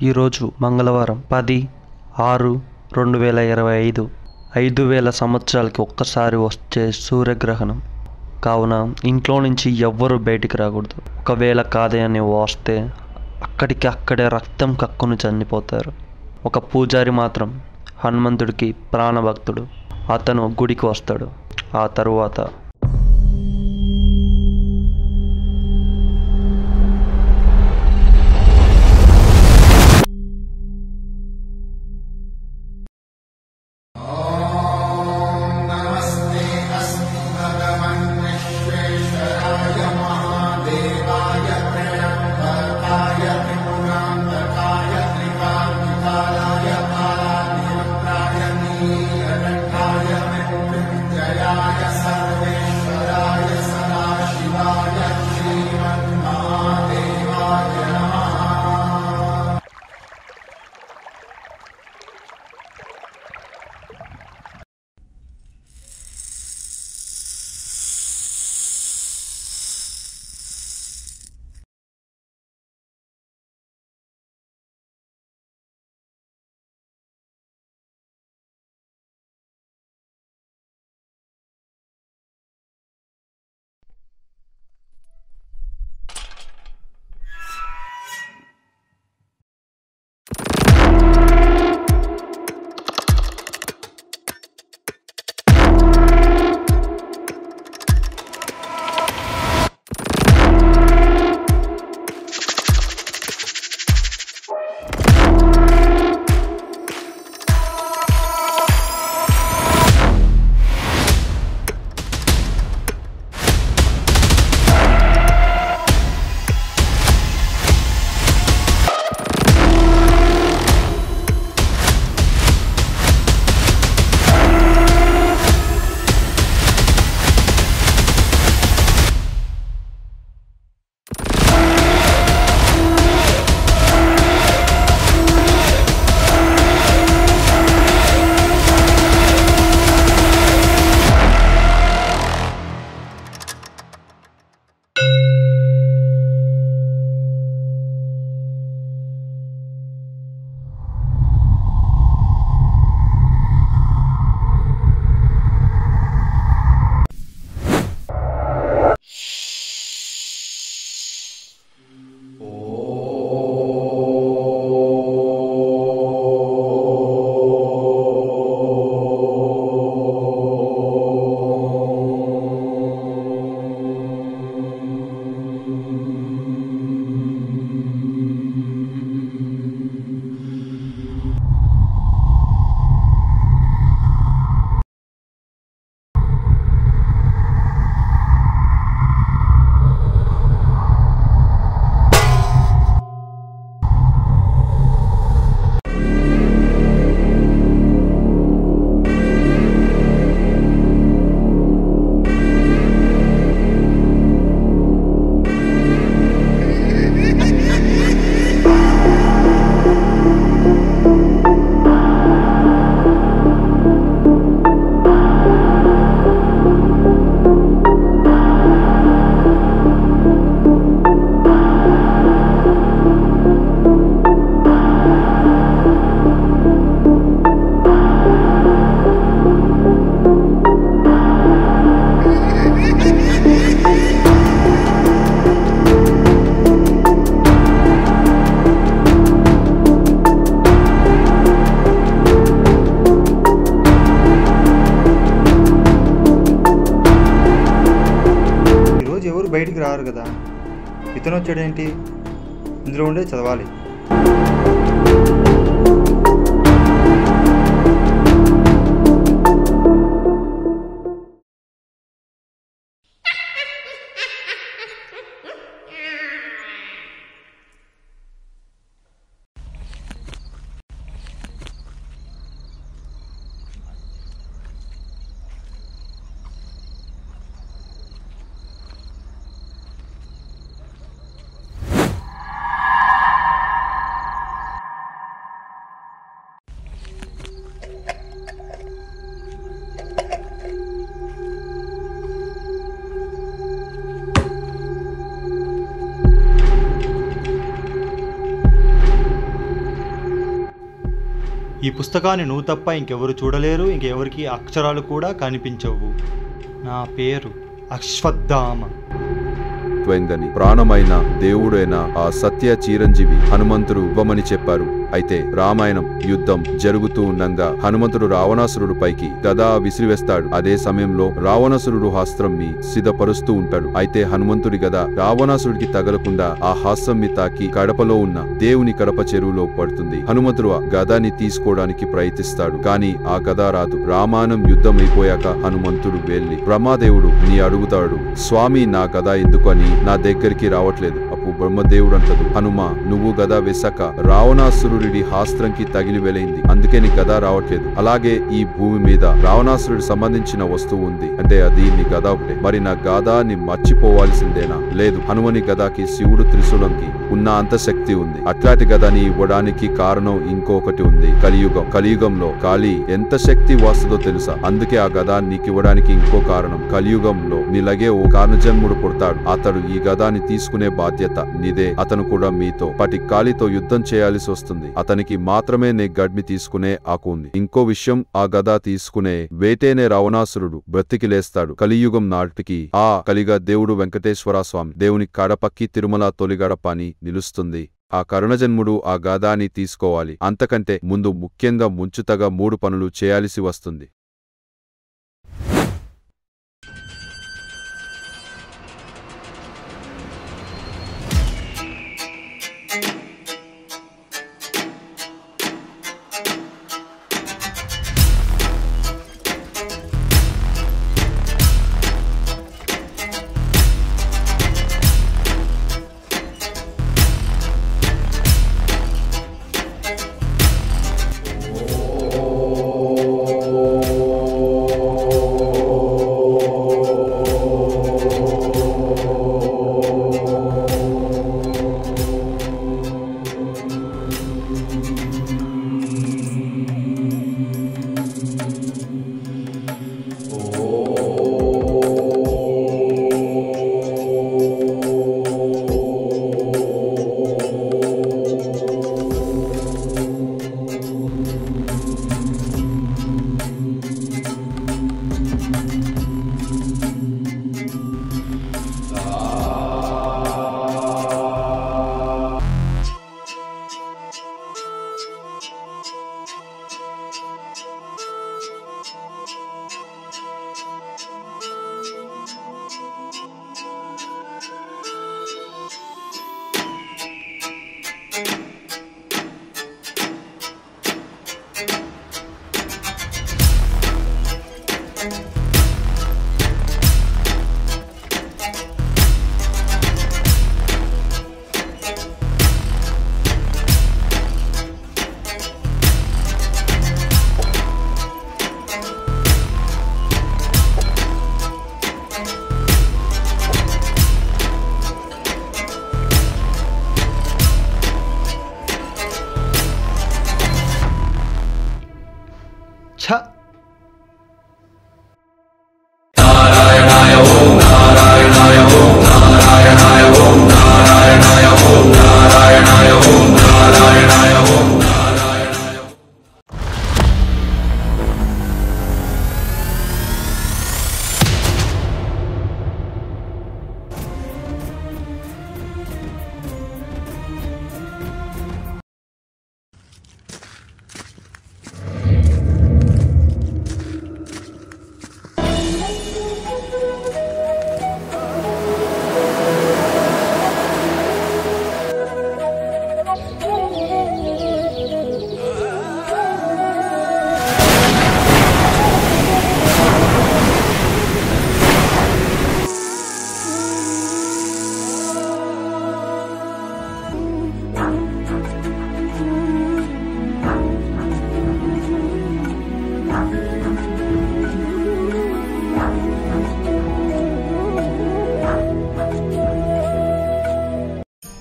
ఈరోజు మంగళవారం 10/6/2025 5000 సంవత్సరాలకి ఒక్కసారి వచ్చే సూర్యగ్రహణం కావున ఇంట్లో నుంచి ఎవ్వరూ బయటికి రాకూడదు. ఒకవేళ కాదే అని వస్తే అక్కడికి అక్కడే రక్తం కక్కుని చనిపోతారు. ఒక పూజారి మాత్రం హనుమంతుడికి ప్రాణభక్తుడు. అతను గుడికి వస్తాడు. ఆ తరువాత బయటికి రారు కదా, ఇతను వచ్చాడేంటి? ఇందులో ఉండే చదవాలి. ఈ పుస్తకాన్ని నువ్వు తప్ప ఇంకెవరు చూడలేరు, ఇంకెవరికి అక్షరాలు కూడా కనిపించవు. నా పేరు అశ్వత్థామ. ప్రాణమైన దేవుడైన ఆ సత్య చిరంజీవి హనుమంతుడు ఇవ్వమని చెప్పారు. అయితే రామాయణం యుద్ధం జరుగుతూ ఉండగా హనుమంతుడు రావణాసురుడు పైకి గదా విసిరివేస్తాడు. అదే సమయంలో రావణాసురుడు హాస్త్రం మీ సిద్ధపరుస్తూ ఉంటాడు. అయితే హనుమంతుడి గద రావణాసురుడికి తగలకుండా ఆ హాస్యం మీ తాకి కడపలో ఉన్న దేవుని కడప చెరువులో పడుతుంది. హనుమంతుడు ఆ గదాని తీసుకోవడానికి ప్రయత్నిస్తాడు, కానీ ఆ గద రాదు. రామాయణం యుద్ధం అయిపోయాక హనుమంతుడు వెళ్లి బ్రహ్మదేవుడు నీ అడుగుతాడు, స్వామి నా గద ఎందుకు అని నా దగ్గరికి రావట్లేదు. అప్పుడు బ్రహ్మదేవుడు అంటదు, హనుమ నువ్వు గద వేసాక రావణాసురుడి హాస్త్రంకి తగిలి వెలైంది, అందుకే నీ గద రావట్లేదు. అలాగే ఈ భూమి మీద రావణాసురుడికి సంబంధించిన వస్తువు ఉంది అంటే అది నీ గద ఒకటే. మరి నా గదాన్ని మర్చిపోవాల్సిందేనా? లేదు, హనుమని గదాకి శివుడు త్రిశూలంకి ఉన్న అంత శక్తి ఉంది. అట్లాంటి గదాని ఇవ్వడానికి కారణం ఇంకొకటి ఉంది, కలియుగం. కలియుగంలో కాళీ ఎంత శక్తి వస్తుందో తెలుసా? అందుకే ఆ గదా నీకివ్వడానికి ఇంకో కారణం. కలియుగంలో నీలాగే ఓ కారణజన్ముడు పుడతాడు. అతడు ఈ గదాని తీసుకునే బాధ్యత నీదే. అతను కూడా మీతో పాటి కాళీతో యుద్ధం చేయాల్సి వస్తుంది. అతనికి మాత్రమే నీ గడ్ని తీసుకునే హక్కు ఉంది. ఇంకో విషయం, ఆ గదా తీసుకునే వేటేనే రావణాసురుడు బ్రతికి లేస్తాడు. కలియుగం నాటికి ఆ కలిగా దేవుడు వెంకటేశ్వర స్వామి దేవుని కడపక్కి తిరుమల తొలి గడప అని నిలుస్తుంది. ఆ కరుణజన్ముడు ఆ గదాని తీసుకోవాలి. అంతకంటే ముందు ముఖ్యంగా ముంచుతగా 3 పనులు చేయాల్సి వస్తుంది.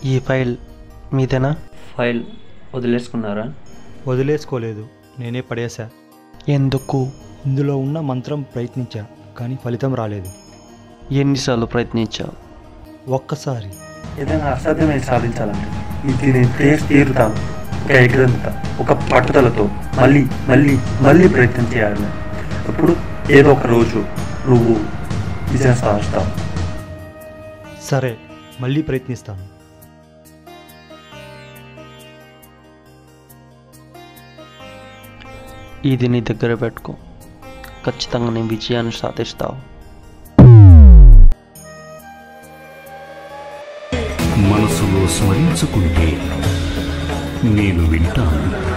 ఈ ఫైల్ మీదేనా? ఫైల్ వదిలేసుకున్నారా? వదిలేసుకోలేదు, నేనే పడేశా. ఎందుకు? ఇందులో ఉన్న మంత్రం ప్రయత్నించా కానీ ఫలితం రాలేదు. ఎన్నిసార్లు ప్రయత్నించావు? ఒక్కసారి. ఏదైనా అసాధ్యమైన సాధించాలంటే ఇది నేను తీరుతాను. ఒక ఎగ్జాంపుల్ ఒక పట్టుదలతో మళ్ళీ మళ్ళీ మళ్ళీ ప్రయత్నం చేయాలి. అప్పుడు ఏదో ఒక రోజు నువ్వు విజయం సాధిస్తావు. సరే, మళ్ళీ ప్రయత్నిస్తాను. ఇది నీ దగ్గర పెట్టుకో, ఖచ్చితంగా నీ విజయాన్ని సాధిస్తావు. మనసులో స్మరించుకుంటే నేను వింటాను.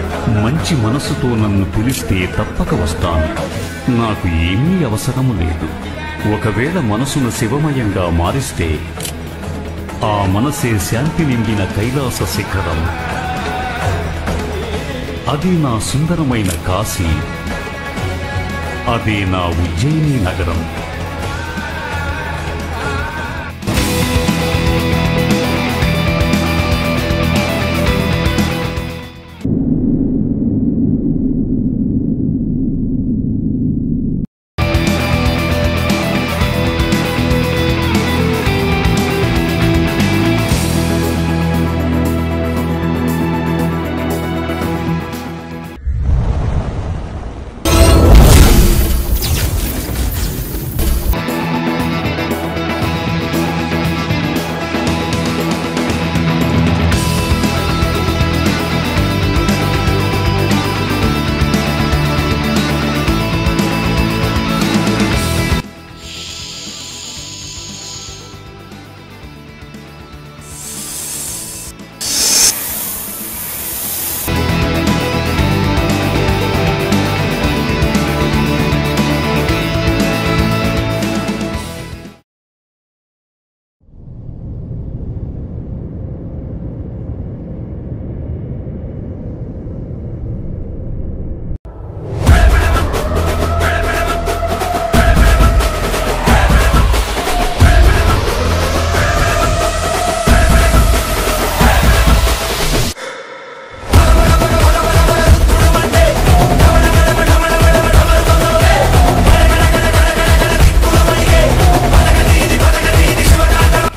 మంచి మనసుతో నన్ను పిలిస్తే తప్పక వస్తాను. నాకు ఏమీ అవసరము లేదు. ఒకవేళ మనసును శివమయంగా మారిస్తే ఆ మనసే శాంతి నిండిన కైలాస శిఖరం. అది నా సుందరమైన కాశీ. అదే నా ఉజ్జయిని నగరం.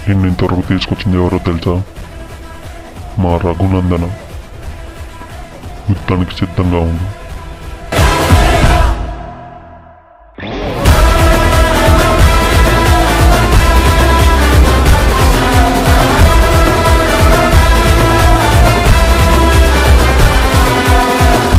నిన్ను ఇంతవరకు తీసుకొచ్చింది ఎవరో తెలుసా? మా రఘునందన. యుద్ధానికి సిద్ధంగా ఉండు.